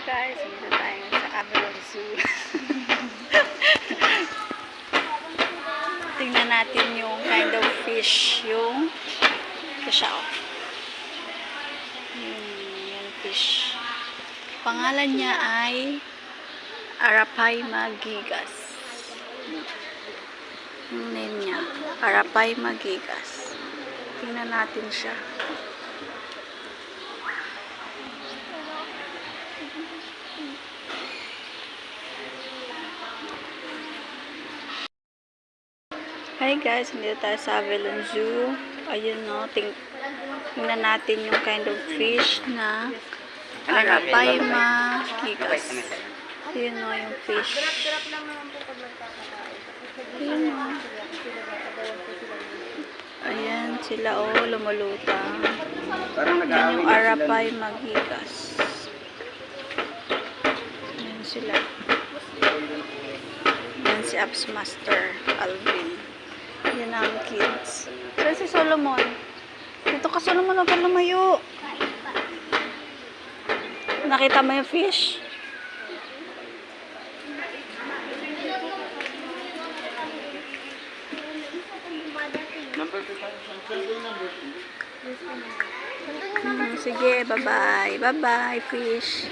Guys, dito tayo sa Avalon Zoo. Tingnan natin yung kind of fish, yung siya. Yung fish. Pangalan niya ay Arapaima gigas. Yung name niya, Arapaima gigas. Tingnan natin siya. Hi guys, nandito tayo sa Avalon Zoo. Ayun no, tingnan natin yung kind of fish na Arapaima gigas. Ayun no, yung fish. Ayun no. Ayan sila oh, lumulutang. Yan yung Arapaima gigas. Ayan sila. Yan si Apps Master Alvin. Yan ang kids. So, si Solomon. Dito ka, Solomon, huwag ka lumayo. Nakita mo yung fish? Sige, bye-bye. Bye-bye, fish.